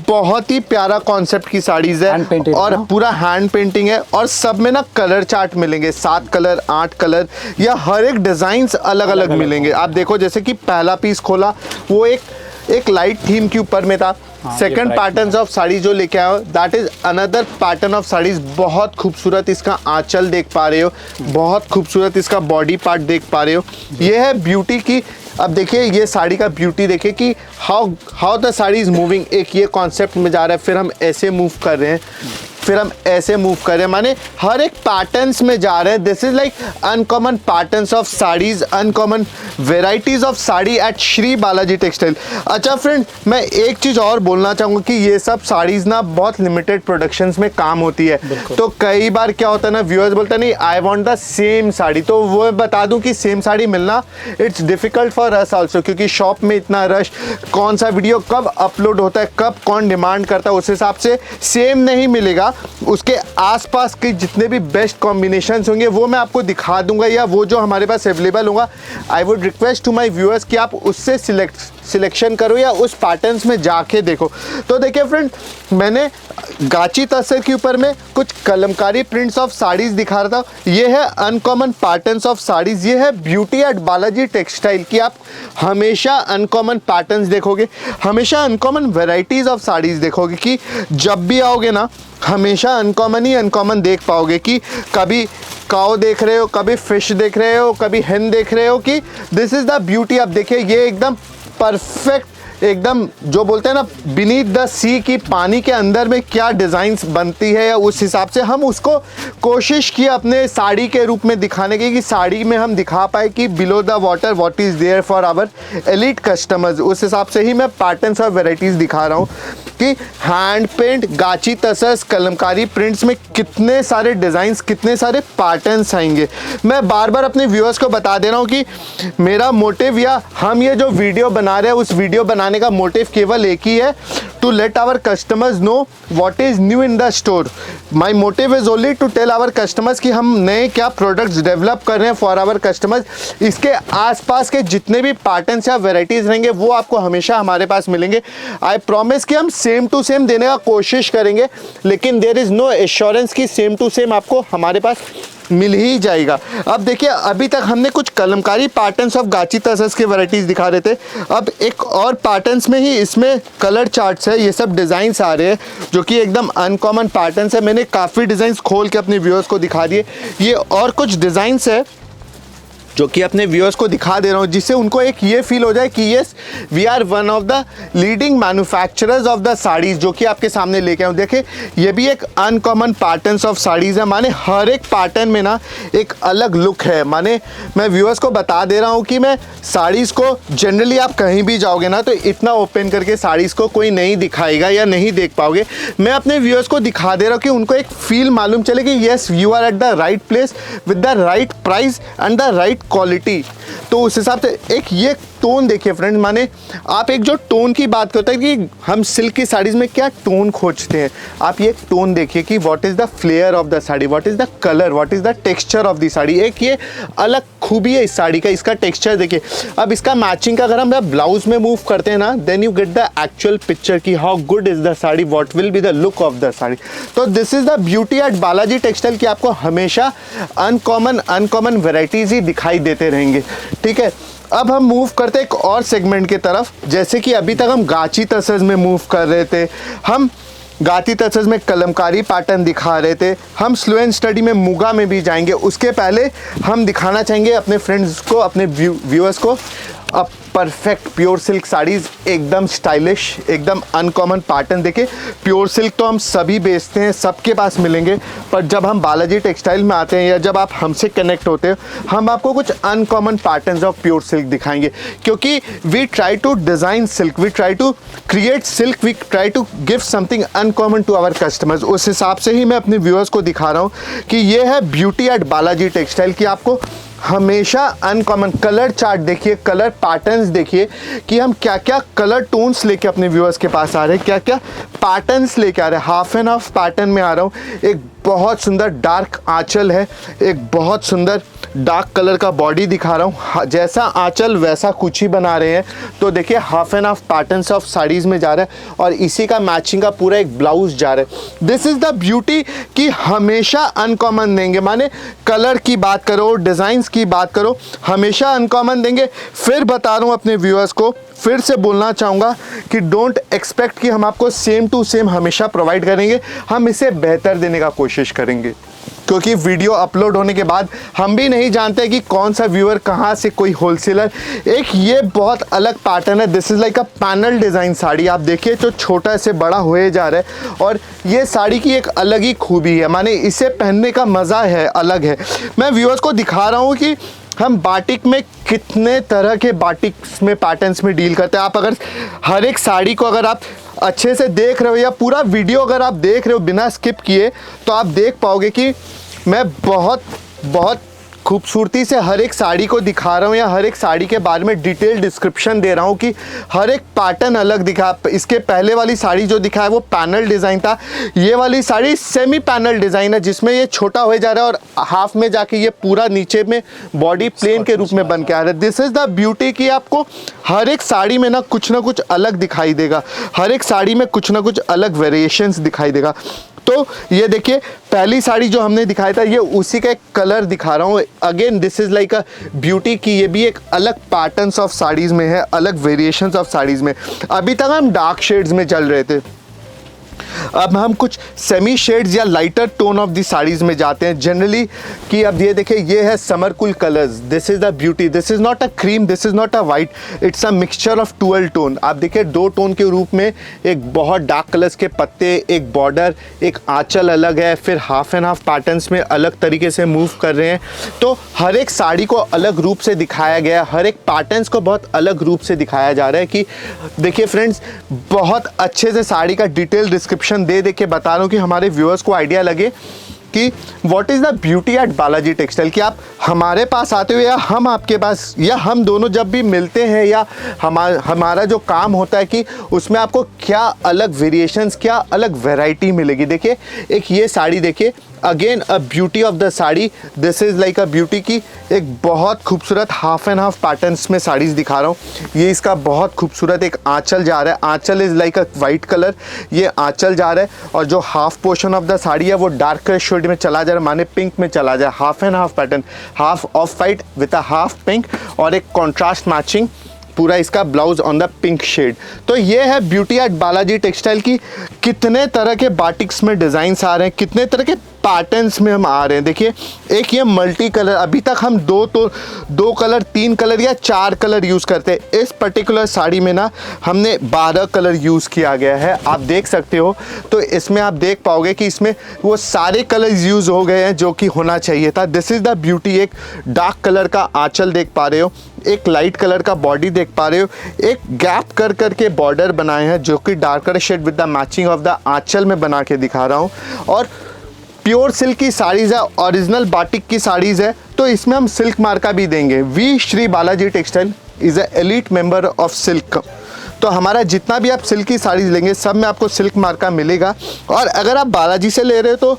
A: बहुत ही प्यारा कॉन्सेप्ट की साड़ीज़ है और पूरा हैंड पेंटिंग है। और सब में ना कलर चार्ट मिलेंगे, 7 कलर, 8 कलर, या हर एक डिज़ाइंस अलग अलग मिलेंगे। आप देखो जैसे कि पहला पीस खोला वो एक लाइट थीम के ऊपर में था। सेकंड पैटर्न्स ऑफ साड़ी जो लेके आया that is another pattern of saris. बहुत खूबसूरत इसका आंचल देख पा रहे हो, बहुत खूबसूरत इसका बॉडी पार्ट देख पा रहे हो। ये है ब्यूटी की। अब देखिए ये साड़ी का ब्यूटी देखिए कि how the sari is moving. एक ये कॉन्सेप्ट में जा रहा है, फिर हम ऐसे मूव कर रहे हैं, फिर हम ऐसे मूव कर रहे हैं, माने हर एक पैटर्न्स में जा रहे हैं। This is like uncommon patterns of saris, uncommon varieties of sari at Shri Balaji textile. अच्छा फ्रेंड, मैं एक चीज़ और बोलना चाहूँगा कि ये सब साड़ीज़ ना बहुत लिमिटेड प्रोडक्शंस में काम होती है। तो कई बार क्या होता है ना, व्यूअर्स बोलते हैं नहीं I want the same sari, तो वो बता दूं कि सेम साड़ी मिलना it's difficult for us also, क्योंकि शॉप में इतना रश, कौन सा वीडियो कब अपलोड होता है, कब कौन डिमांड करता है, उस हिसाब से सेम नहीं मिलेगा। उसके आसपास के जितने भी बेस्ट कॉम्बिनेशंस होंगे वो मैं आपको दिखा दूंगा, या वो जो हमारे पास अवेलेबल होगा। I would request to my viewers कि आप उससे सिलेक्शन करो या उस पैटर्न्स में जाके देखो। तो देखिए फ्रेंड, मैंने गाची तसर के ऊपर में कुछ कलमकारी प्रिंट्स ऑफ साड़ीज दिखा रहा था। ये है अनकॉमन पैटर्न्स ऑफ साड़ीज। ये है ब्यूटी एट बालाजी टेक्सटाइल की आप हमेशा अनकॉमन पैटर्न्स देखोगे, हमेशा अनकॉमन वेराइटीज ऑफ साड़ीज देखोगे, कि जब भी आओगे ना हमेशा अनकॉमन ही अनकॉमन देख पाओगे। कि कभी काऊ देख रहे हो, कभी फिश देख रहे हो, कभी हेन देख रहे हो, कि दिस इज़ द ब्यूटी। अब देखिए ये एकदम परफेक्ट एकदम जो बोलते हैं ना बीनीथ द सी की पानी के अंदर में क्या डिज़ाइंस बनती है, या उस हिसाब से हम उसको कोशिश की अपने साड़ी के रूप में दिखाने की, कि साड़ी में हम दिखा पाए कि below the water what is there for our elite customers. उस हिसाब से ही मैं पैटर्न्स और वेराइटीज़ दिखा रहा हूँ कि हैंड पेंट, गाची तसस, कलमकारी प्रिंट्स में कितने सारे डिज़ाइंस, कितने सारे पैटर्न्स आएंगे। मैं बार बार अपने व्यूअर्स को बता दे रहा हूँ कि मेरा मोटिव या हम ये जो वीडियो बना रहे हैं उस वीडियो बनाने का मोटिव केवल एक ही है, to let our customers know what is new in the store. My motive is only to tell our customers कि हम नए क्या प्रोडक्ट्स डेवलप कर रहे हैं फॉर आवर कस्टमर्स। इसके आसपास के जितने भी पैटर्न्स या वेराइटीज़ रहेंगे वो आपको हमेशा हमारे पास मिलेंगे। आई प्रॉमिस कि हम सेम टू सेम देने का कोशिश करेंगे, लेकिन देयर इज़ नो एश्योरेंस कि सेम टू सेम आपको हमारे पास मिल ही जाएगा। अब देखिए, अभी तक हमने कुछ कलमकारी पैटर्न्स ऑफ गाची तसस के वैरायटीज़ दिखा रहे थे। अब एक और पैटर्न्स में ही इसमें कलर चार्ट्स है, ये सब डिज़ाइंस आ रहे हैं जो कि एकदम अनकॉमन पैटर्न्स है। मैंने काफ़ी डिज़ाइंस खोल के अपने व्यूअर्स को दिखा दिए। ये और कुछ डिज़ाइंस है जो कि अपने व्यूअर्स को दिखा दे रहा हूँ, जिससे उनको एक ये फील हो जाए कि yes we are one of the leading manufacturers of the saris, जो कि आपके सामने लेके आऊँ। देखिए, ये भी एक अनकॉमन पैटर्न्स ऑफ साड़ीज़ है। माने हर एक पैटर्न में ना एक अलग लुक है। माने मैं व्यूअर्स को बता दे रहा हूँ कि मैं साड़ीज़ को जनरली आप कहीं भी जाओगे ना तो इतना ओपन करके साड़ीज़ को कोई नहीं दिखाएगा या नहीं देख पाओगे। मैं अपने व्यूअर्स को दिखा दे रहा हूँ कि उनको एक फील मालूम चले कि yes you are at the right place with the right price and the right quality. तो उस हिसाब से एक ये टोन देखिए फ्रेंड्स, माने आप एक जो टोन की बात करते हैं कि हम सिल्क की साड़ीज़ में क्या टोन खोजते हैं, आप ये टोन देखिए कि what is the flair of the sari, what is the colour, what is the texture of the sari. एक ये अलग खूबी है इस साड़ी का, इसका टेक्सचर देखिए। अब इसका मैचिंग का अगर हम ब्लाउज में मूव करते हैं ना, then you get the actual picture कि how good is the sari, what will be the look of the sari. तो this is the beauty at Balaji textile कि आपको हमेशा अनकॉमन वेराइटीज़ ही दिखाई देते रहेंगे। ठीक है, अब हम मूव करते हैं एक और सेगमेंट की तरफ। जैसे कि अभी तक हम गाची तसस में मूव कर रहे थे, हम गाची तसस में कलमकारी पैटर्न दिखा रहे थे, हम स्लो एंड स्टडी में मुगा में भी जाएंगे। उसके पहले हम दिखाना चाहेंगे अपने फ्रेंड्स को, अपने व्यूअर्स को अब परफेक्ट प्योर सिल्क साड़ीज़, एकदम स्टाइलिश, एकदम अनकॉमन पैटर्न। देखिए, प्योर सिल्क तो हम सभी बेचते हैं, सबके पास मिलेंगे, पर जब हम बालाजी टेक्सटाइल में आते हैं या जब आप हमसे कनेक्ट होते हो, हम आपको कुछ uncommon patterns of pure silk दिखाएंगे। क्योंकि we try to design silk, we try to create silk, we try to give something uncommon to our customers. उस हिसाब से ही मैं अपने व्यूअर्स को दिखा रहा हूँ कि ये है ब्यूटी एट बालाजी टेक्सटाइल कि आपको हमेशा अनकॉमन कलर चार्ट देखिए, कलर पैटर्न्स देखिए कि हम क्या क्या कलर टोन्स लेके अपने व्यूअर्स के पास आ रहे हैं, क्या क्या पैटर्न्स लेके आ रहे हैं। हाफ एंड हाफ पैटर्न में आ रहा हूँ। एक बहुत सुंदर डार्क आंचल है, एक बहुत सुंदर डार्क कलर का बॉडी दिखा रहा हूँ। जैसा आंचल वैसा कुछ ही बना रहे हैं। तो देखिए, half and half patterns of saris में जा रहा है और इसी का मैचिंग का पूरा एक ब्लाउज जा रहा है। दिस इज़ द ब्यूटी कि हमेशा अनकॉमन देंगे। माने कलर की बात करो, डिज़ाइंस की बात करो, हमेशा अनकॉमन देंगे। फिर बता रहा हूँ अपने व्यूअर्स को, फिर से बोलना चाहूँगा कि डोंट एक्सपेक्ट कि हम आपको सेम टू सेम हमेशा प्रोवाइड करेंगे। हम इसे बेहतर देने का कोशिश करेंगे, क्योंकि वीडियो अपलोड होने के बाद हम भी नहीं जानते कि कौन सा व्यूअर कहाँ से, कोई होलसेलर। एक ये बहुत अलग पैटर्न है, this is like a panel design sari. आप देखिए तो छोटा से बड़ा हुए जा रहा है और ये साड़ी की एक अलग ही खूबी है। माने इसे पहनने का मज़ा है, अलग है। मैं व्यूअर्स को दिखा रहा हूँ कि हम बाटिक में कितने तरह के बाटिक्स में पैटर्न्स में डील करते हैं। आप अगर हर एक साड़ी को अगर आप अच्छे से देख रहे हो या पूरा वीडियो अगर आप देख रहे हो बिना स्किप किए, तो आप देख पाओगे कि मैं बहुत खूबसूरती से हर एक साड़ी को दिखा रहा हूँ या हर एक साड़ी के बारे में डिटेल डिस्क्रिप्शन दे रहा हूँ कि हर एक पैटर्न अलग दिखा। इसके पहले वाली साड़ी जो दिखा है वो पैनल डिज़ाइन था, ये वाली साड़ी सेमी पैनल डिज़ाइन है जिसमें ये छोटा हो जा रहा है और हाफ में जाके ये पूरा नीचे में बॉडी प्लेन के रूप में बन के आ रहा है। दिस इज़ द ब्यूटी कि आपको हर एक साड़ी में ना कुछ अलग दिखाई देगा, हर एक साड़ी में कुछ ना कुछ अलग वेरिएशंस दिखाई देगा। तो ये देखिए, पहली साड़ी जो हमने दिखाया था ये उसी का एक कलर दिखा रहा हूँ। Again this is like a beauty कि ये भी एक अलग पैटर्न्स ऑफ साड़ीज़ में है, अलग वेरिएशंस ऑफ साड़ीज़ में। अभी तक हम डार्क शेड्स में चल रहे थे, अब हम कुछ सेमी शेड्स या lighter tone of the saris में जाते हैं जनरली, कि अब ये देखिए ये है summer cool colours, this is the beauty, this is not a cream, this is not a white, it's a mixture of dual tone. आप देखिए 2 टोन के रूप में एक बहुत डार्क कलर्स के पत्ते, एक बॉर्डर, एक आंचल अलग है, फिर हाफ एंड हाफ पैटर्न्स में अलग तरीके से मूव कर रहे हैं। तो हर एक साड़ी को अलग रूप से दिखाया गया, हर एक पैटर्न्स को बहुत अलग रूप से दिखाया जा रहा है। कि देखिए फ्रेंड्स, बहुत अच्छे से साड़ी का डिटेल डिस्क्रिप्शन दे के बता रहा हूँ कि हमारे व्यूअर्स को आइडिया लगे कि what is the beauty at Balaji textile. कि आप हमारे पास आते हुए या हम आपके पास या हम दोनों जब भी मिलते हैं या हमारा जो काम होता है कि उसमें आपको क्या अलग वेरिएशंस, क्या अलग वैरायटी मिलेगी। देखिए एक ये साड़ी देखिए, again a beauty of the sari, this is like a beauty की एक बहुत खूबसूरत हाफ एंड हाफ पैटर्न्स में साड़ीज़ दिखा रहा हूँ। ये इसका बहुत खूबसूरत एक आंचल जा रहा है, anchal is like a white colour, ये आंचल जा रहा है और जो half portion of the sari है वो डार्क शेड में चला जा रहा है, माने पिंक में चला जाए। Half and half pattern, half of white with a half pink और एक कॉन्ट्रास्ट मैचिंग पूरा इसका blouse on the pink shade. तो ये है ब्यूटी एट बालाजी टेक्सटाइल की। कितने तरह के बाटिक्स में डिज़ाइंस आ रहे हैं, कितने तरह के पैटर्न्स में हम आ रहे हैं। देखिए एक ये मल्टी कलर, अभी तक हम दो कलर, 3 कलर या 4 कलर यूज़ करते हैं। इस पर्टिकुलर साड़ी में ना हमने 12 कलर यूज़ किया गया है, आप देख सकते हो। तो इसमें आप देख पाओगे कि इसमें वो सारे कलर्स यूज़ हो गए हैं जो कि होना चाहिए था। This is the beauty. एक डार्क कलर का आंचल देख पा रहे हो, एक लाइट कलर का बॉडी देख पा रहे हो, एक गैप कर करके बॉर्डर बनाए हैं जो कि darker shade with the matching of the anchal में बना के दिखा रहा हूँ। और प्योर सिल्क की साड़ीज़ है, ओरिजिनल बाटिक की साड़ीज़ है, तो इसमें हम सिल्क मार्का भी देंगे। We Shri Balaji textile is a elite member of silk. तो हमारा जितना भी आप सिल्क की साड़ीज़ लेंगे सब में आपको सिल्क मार्का मिलेगा। और अगर आप बालाजी से ले रहे हो तो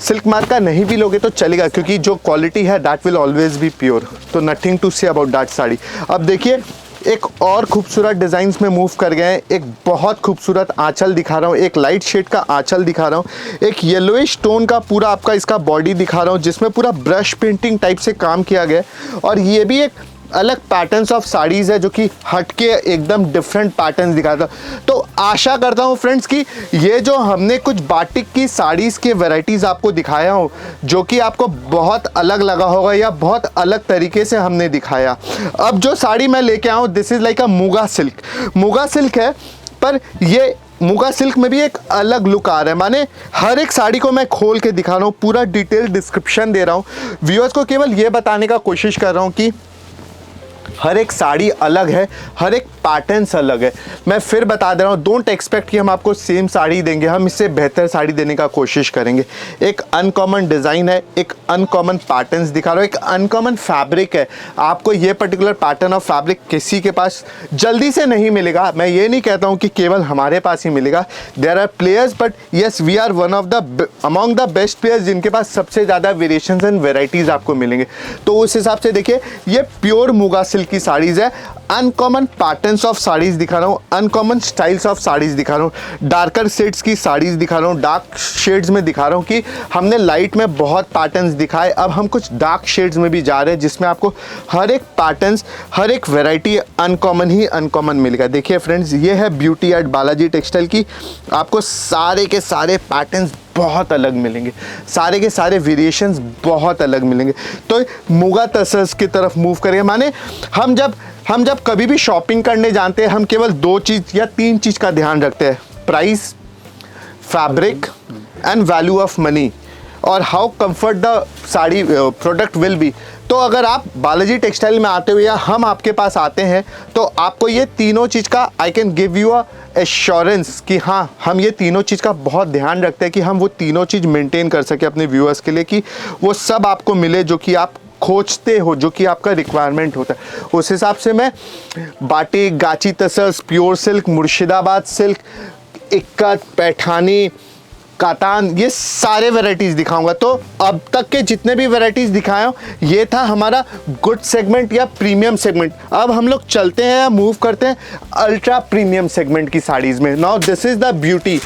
A: सिल्क मार्का नहीं भी लोगे तो चलेगा, क्योंकि जो क्वालिटी है that will always be pure. तो nothing to say about that sari. अब देखिए एक और खूबसूरत डिज़ाइंस में मूव कर गए हैं। एक बहुत खूबसूरत आंचल दिखा रहा हूँ, एक लाइट शेड का आंचल दिखा रहा हूँ, एक येलोइश टोन का पूरा आपका इसका बॉडी दिखा रहा हूँ जिसमें पूरा ब्रश पेंटिंग टाइप से काम किया गया है। और ये भी एक अलग पैटर्न्स ऑफ साड़ीज़ है जो कि हटके एकदम डिफरेंट पैटर्न्स दिखाता है। तो आशा करता हूँ फ्रेंड्स कि ये जो हमने कुछ बाटिक की साड़ीज़ के वैरायटीज़ आपको दिखाया हो जो कि आपको बहुत अलग लगा होगा या बहुत अलग तरीके से हमने दिखाया। अब जो साड़ी मैं लेके आया हूँ this is like a Muga silk. Muga silk है, पर ये मूगा सिल्क में भी एक अलग लुक आ रहा है। माने हर एक साड़ी को मैं खोल के दिखा रहा हूँ, पूरा डिटेल डिस्क्रिप्शन दे रहा हूँ। व्यूअर्स को केवल ये बताने का कोशिश कर रहा हूँ कि हर एक साड़ी अलग है, हर एक पैटर्न्स अलग है। मैं फिर बता दे रहा हूँ, डोंट एक्सपेक्ट कि हम आपको सेम साड़ी देंगे, हम इससे बेहतर साड़ी देने का कोशिश करेंगे। एक अनकॉमन डिज़ाइन है, एक अनकॉमन पैटर्न्स दिखा रहा हूँ, एक अनकॉमन फैब्रिक है। आपको ये पर्टिकुलर पैटर्न ऑफ फैब्रिक किसी के पास जल्दी से नहीं मिलेगा। मैं ये नहीं कहता हूँ कि केवल हमारे पास ही मिलेगा। There are players but yes we are one of the among the best players जिनके पास सबसे ज़्यादा वेरिएशंस एंड वेराइटीज़ आपको मिलेंगे। तो उस हिसाब से देखिए ये प्योर मूगा सिल्क की साड़ीज़ है। अनकॉमन पैटर्न्स ऑफ साड़ीज़ दिखा रहा हूँ, अनकॉमन स्टाइल्स ऑफ साड़ीज़ दिखा रहा हूँ, डार्कर शेड्स की साड़ीज़ दिखा रहा हूँ, डार्क शेड्स में दिखा रहा हूँ कि हमने लाइट में बहुत पैटर्न्स दिखाए, अब हम कुछ डार्क शेड्स में भी जा रहे हैं जिसमें आपको हर एक पैटर्न्स, हर एक वैरायटी अनकॉमन ही अनकॉमन मिलेगा। देखिए फ्रेंड्स, ये है ब्यूटी एट बालाजी टेक्सटाइल की। आपको सारे के सारे पैटर्न्स बहुत अलग मिलेंगे, सारे के सारे वेरिएशंस बहुत अलग मिलेंगे। तो मूगा तसर्स की तरफ मूव करेंगे। माने हम जब कभी भी शॉपिंग करने जाते हैं हम केवल 2 चीज़ या 3 चीज़ का ध्यान रखते हैं, price, fabric and value of money, और how comfort the sari product will be. तो अगर आप बालाजी टेक्सटाइल में आते हुए या हम आपके पास आते हैं तो आपको ये तीनों चीज़ का I can give you a assurance कि हाँ, हम ये तीनों चीज़ का बहुत ध्यान रखते हैं कि हम वो तीनों चीज़ मेंटेन कर सके अपने व्यूअर्स के लिए, कि वो सब आपको मिले जो कि आप खोजते हो, जो कि आपका रिक्वायरमेंट होता है। उस हिसाब से मैं बाटिक, गाची तसर्स, pure silk, Murshidabad silk, ikat, Paithani, katan, ये सारे वैरायटीज़ दिखाऊंगा। तो अब तक के जितने भी वैरायटीज़ दिखाए हो ये था हमारा गुड सेगमेंट या प्रीमियम सेगमेंट। अब हम लोग चलते हैं या मूव करते हैं अल्ट्रा प्रीमियम सेगमेंट की साड़ीज़ में। Now this is the beauty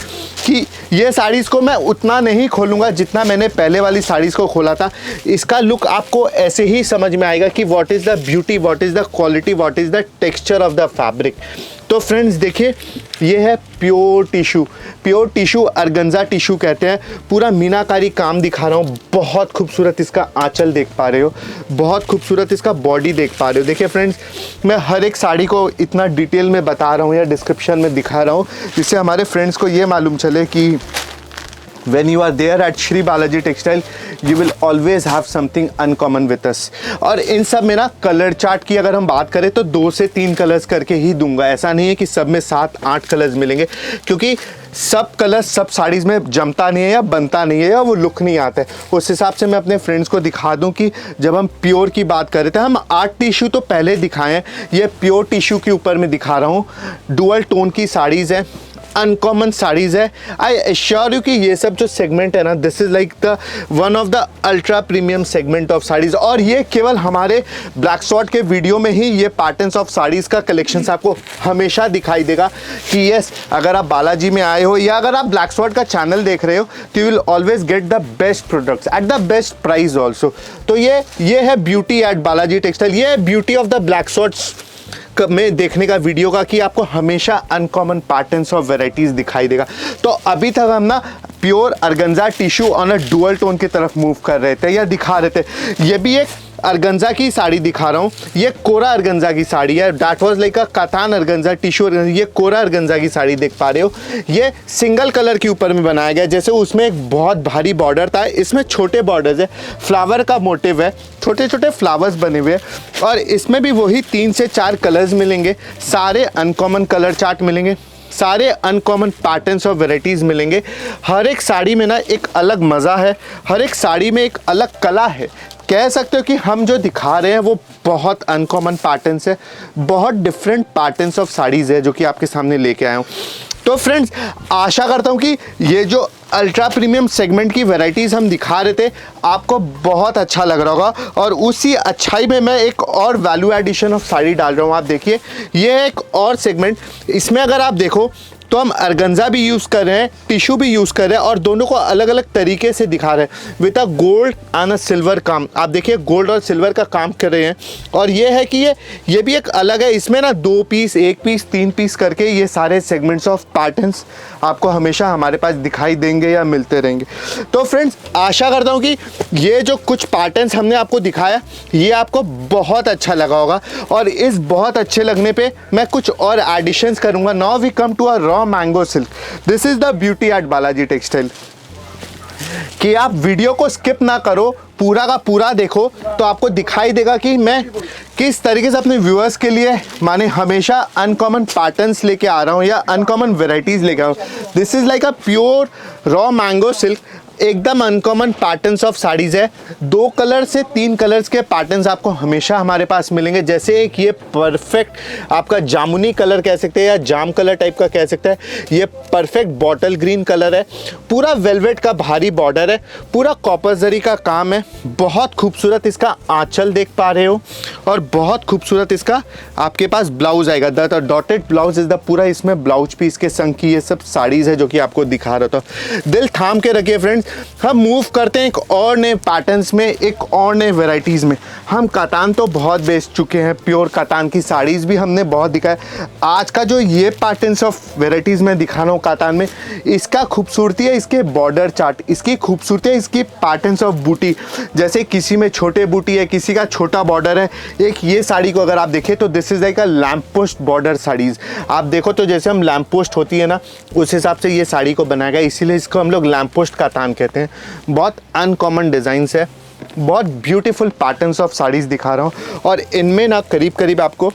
A: कि ये साड़ीज़ को मैं उतना नहीं खोलूँगा जितना मैंने पहले वाली साड़ीज़ को खोला था। इसका लुक आपको ऐसे ही समझ में आएगा कि what is the beauty, what is the quality, what is the texture of the fabric. तो फ्रेंड्स देखिए, ये है प्योर टिश्यू अर्गेन्जा टिश्यू कहते हैं। पूरा मीनाकारी काम दिखा रहा हूँ। बहुत खूबसूरत इसका आंचल देख पा रहे हो, बहुत खूबसूरत इसका बॉडी देख पा रहे हो। देखिए फ्रेंड्स, मैं हर एक साड़ी को इतना डिटेल में बता रहा हूँ या डिस्क्रिप्शन में दिखा रहा हूँ, जिससे हमारे फ्रेंड्स को ये मालूम चले कि when you are there at Shri Balaji Textile, you will always have something uncommon with us। और इन सब में ना कलर चार्ट की अगर हम बात करें तो 2 से 3 कलर्स करके ही दूंगा। ऐसा नहीं है कि सब में 7-8 कलर्स मिलेंगे, क्योंकि सब कलर सब साड़ीज़ में जमता नहीं है या बनता नहीं है या वो लुक नहीं आता है। उस हिसाब से मैं अपने फ्रेंड्स को दिखा दूं कि जब हम प्योर की बात कर रहे थे, हम आर्ट टिश्यू तो पहले दिखाए हैं, ये प्योर टिश्यू के ऊपर में दिखा रहा हूँ। डुअल टोन की साड़ीज़ है, अनकॉमन साड़ीज़ है। आई एश्योर यू कि ये सब जो सेगमेंट है ना, this is like the one of the ultra premium segment of saris. और ये केवल हमारे ब्लैक सॉर्ट के वीडियो में ही ये पैटर्न्स ऑफ साड़ीज़ का कलेक्शंस आपको हमेशा दिखाई देगा कि यस, अगर आप बालाजी में आए हो या अगर आप ब्लैक सॉर्ट का चैनल देख रहे हो, तो you will always get the best products at the best price also. तो ये है ब्यूटी एट बालाजी टेक्सटाइल। ये है beauty of the black sorts में देखने का वीडियो का, कि आपको हमेशा अनकॉमन पैटर्न्स और वैरायटीज़ दिखाई देगा। तो अभी तक हम ना pure organza tissue on a dual tone की तरफ मूव कर रहे थे या दिखा रहे थे। ये भी एक अर्गेन्जा की साड़ी दिखा रहा हूँ। ये कोरा अर्गेन्जा की साड़ी है। That was like a katan organza tissue organza. ये कोरा अर्गेन्जा की साड़ी देख पा रहे हो। ये सिंगल कलर के ऊपर में बनाया गया, जैसे उसमें एक बहुत भारी बॉर्डर था, इसमें छोटे बॉर्डर्स है, फ्लावर का मोटिव है, छोटे छोटे फ्लावर्स बने हुए हैं। और इसमें भी वही 3 से 4 कलर्स मिलेंगे, सारे अनकॉमन कलर चार्ट मिलेंगे, सारे अनकॉमन पैटर्न्स और वैरायटीज़ मिलेंगे। हर एक साड़ी में ना एक अलग मज़ा है, हर एक साड़ी में एक अलग कला है। कह सकते हो कि हम जो दिखा रहे हैं वो बहुत अनकॉमन पैटर्न्स है, बहुत डिफरेंट पैटर्न्स ऑफ साड़ीज़ है जो कि आपके सामने लेके आया हूँ। तो फ्रेंड्स, आशा करता हूँ कि ये जो अल्ट्रा प्रीमियम सेगमेंट की वैरायटीज़ हम दिखा रहे थे, आपको बहुत अच्छा लग रहा होगा। और उसी अच्छाई में मैं एक और वैल्यू एडिशन ऑफ साड़ी डाल रहा हूँ। आप देखिए, ये है एक और सेगमेंट। इसमें अगर आप देखो तो हम अर्गेन्जा भी यूज़ कर रहे हैं, टिश्यू भी यूज़ कर रहे हैं, और दोनों को अलग अलग तरीके से दिखा रहे हैं with a gold and a silver काम। आप देखिए, गोल्ड और सिल्वर का काम कर रहे हैं। और ये है कि ये भी एक अलग है। इसमें ना 2 पीस, 1 पीस, 3 पीस करके ये सारे सेगमेंट्स ऑफ पैटर्न्स आपको हमेशा हमारे पास दिखाई देंगे या मिलते रहेंगे। तो फ्रेंड्स, आशा करता हूँ कि ये जो कुछ पैटर्न्स हमने आपको दिखाया, ये आपको बहुत अच्छा लगा होगा। और इस बहुत अच्छे लगने पे मैं कुछ और एडिशंस करूँगा। Now we come to a raw mango silk. This is the beauty at Balaji textile, कि आप वीडियो को स्किप ना करो, पूरा का पूरा देखो, तो आपको दिखाई देगा कि मैं किस तरीके से अपने व्यूअर्स के लिए माने हमेशा अनकॉमन पैटर्न्स लेके आ रहा हूँ या अनकॉमन वेराइटीज़ लेके आ रहा हूँ। This is like a pure raw mango silk. एकदम अनकॉमन पैटर्न्स ऑफ साड़ीज़ है। 2 कलर से 3 कलर्स के पैटर्न्स आपको हमेशा हमारे पास मिलेंगे। जैसे एक ये परफेक्ट आपका जामुनी कलर कह सकते हैं या जाम कलर टाइप का कह सकते हैं। ये परफेक्ट बॉटल ग्रीन कलर है, पूरा वेलवेट का भारी बॉर्डर है, पूरा कॉपर जरी का काम है। बहुत खूबसूरत इसका आंचल देख पा रहे हो, और बहुत खूबसूरत इसका आपके पास ब्लाउज आएगा। The dotted blouse is the पूरा इसमें ब्लाउज पीस के संग की ये सब साड़ीज़ है जो कि आपको दिखा रहा था। दिल थाम के रखिए फ्रेंड्स, हम मूव करते हैं एक और नए पैटर्न्स में, एक और नए वैरायटीज़ में। हम कातान तो बहुत बेच चुके हैं, प्योर कातान की साड़ीज़ भी हमने बहुत दिखाया। आज का जो ये पैटर्न्स ऑफ वैरायटीज़ में दिखा रहा हूँ कातान में, इसका खूबसूरती है इसके बॉर्डर चार्ट, इसकी खूबसूरती है इसकी पैटर्न्स ऑफ बूटी। जैसे किसी में छोटे बूटी है, किसी का छोटा बॉर्डर है। एक ये साड़ी को अगर आप देखें तो this is like a lamp post border saris. आप देखो तो जैसे हम लैम्प पोस्ट होती है ना, उस हिसाब से ये साड़ी को बनाया गया, इसीलिए इसको हम लोग लैम्प पोस्ट कातान कहते हैं। बहुत अनकॉमन डिज़ाइंस है, बहुत ब्यूटीफुल पैटर्न्स ऑफ साड़ीज़ दिखा रहा हूँ। और इनमें ना करीब करीब आपको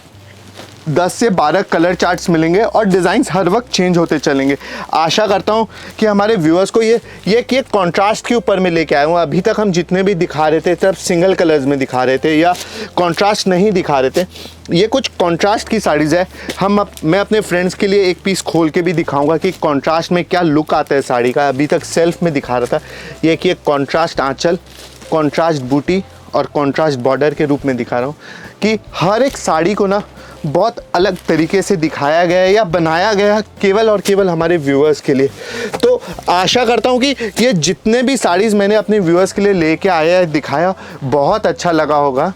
A: 10 से 12 कलर चार्ट्स मिलेंगे और डिज़ाइंस हर वक्त चेंज होते चलेंगे। आशा करता हूँ कि हमारे व्यूअर्स को ये कॉन्ट्रास्ट के ऊपर में लेके आया हूँ। अभी तक हम जितने भी दिखा रहे थे सब सिंगल कलर्स में दिखा रहे थे या कॉन्ट्रास्ट नहीं दिखा रहे थे। ये कुछ कॉन्ट्रास्ट की साड़ीज़ है। मैं अपने फ्रेंड्स के लिए एक पीस खोल के भी दिखाऊंगा कि कॉन्ट्रास्ट में क्या लुक आता है साड़ी का। अभी तक सेल्फ में दिखा रहा था। ये कि कॉन्ट्रास्ट आंचल, कॉन्ट्रास्ट बूटी और कॉन्ट्रास्ट बॉर्डर के रूप में दिखा रहा हूँ कि हर एक साड़ी को ना बहुत अलग तरीके से दिखाया गया है या बनाया गया है केवल और केवल हमारे व्यूअर्स के लिए। तो आशा करता हूँ कि ये जितने भी साड़ीज़ मैंने अपने व्यूअर्स के लिए लेके आया है, दिखाया, बहुत अच्छा लगा होगा।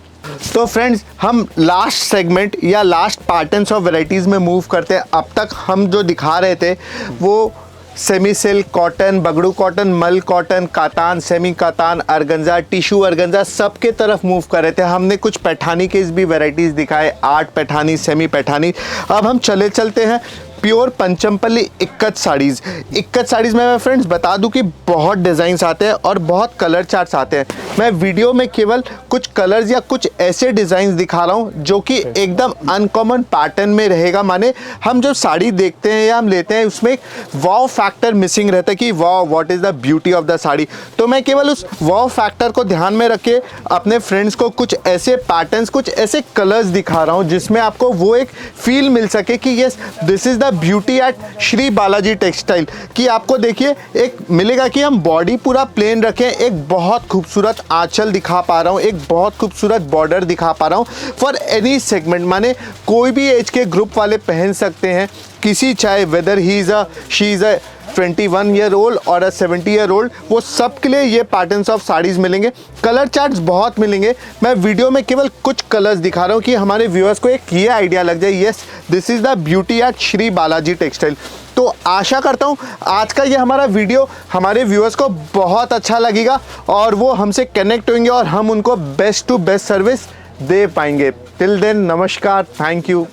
A: तो फ्रेंड्स, हम लास्ट सेगमेंट या लास्ट पैटर्न्स ऑफ वैरायटीज़ में मूव करते हैं। अब तक हम जो दिखा रहे थे वो semi silk cotton, Bagru cotton, mul cotton, katan, semi katan, organza, tissue organza, सबके तरफ मूव कर रहे थे। हमने कुछ पैठानी के भी वैरायटीज़ दिखाए, आर्ट पैठानी, सेमी पैठानी। अब हम चलते हैं प्योर पंचमपल्ली इक्कत साड़ीज़। इक्कत साड़ीज़ में मैं फ्रेंड्स बता दूं कि बहुत डिज़ाइंस आते हैं और बहुत कलर चार्ट्स आते हैं। मैं वीडियो में केवल कुछ कलर्स या कुछ ऐसे डिज़ाइंस दिखा रहा हूं जो कि एकदम अनकॉमन पैटर्न में रहेगा। माने हम जो साड़ी देखते हैं या हम लेते हैं उसमें एक वाव फैक्टर मिसिंग रहता है कि wow, what is the beauty of the sari. तो मैं केवल उस वाव फैक्टर को ध्यान में रख के अपने फ्रेंड्स को कुछ ऐसे पैटर्न्स, कुछ ऐसे कलर्स दिखा रहा हूँ जिसमें आपको वो एक फील मिल सके कि yes, this is the beauty at Shri Balaji textile. कि आपको देखिए एक मिलेगा कि हम बॉडी पूरा प्लेन रखें, एक बहुत खूबसूरत आंचल दिखा पा रहा हूँ, एक बहुत खूबसूरत बॉर्डर दिखा पा रहा हूँ फॉर एनी सेगमेंट। माने कोई भी एज के ग्रुप वाले पहन सकते हैं, किसी चाहे weather he is she is 21 year old और 70 ईयर ओल्ड, वो सब के लिए ये पैटर्न्स ऑफ साड़ीज़ मिलेंगे। कलर चार्ट्स बहुत मिलेंगे। मैं वीडियो में केवल कुछ कलर्स दिखा रहा हूँ कि हमारे व्यूअर्स को एक ये आइडिया लग जाए, yes, this is the beauty at Shri Balaji textile. तो आशा करता हूँ आज का ये हमारा वीडियो हमारे व्यूअर्स को बहुत अच्छा लगेगा और वो हमसे कनेक्ट होंगे और हम उनको बेस्ट टू बेस्ट सर्विस दे पाएंगे। टिल देन, नमस्कार, थैंक यू।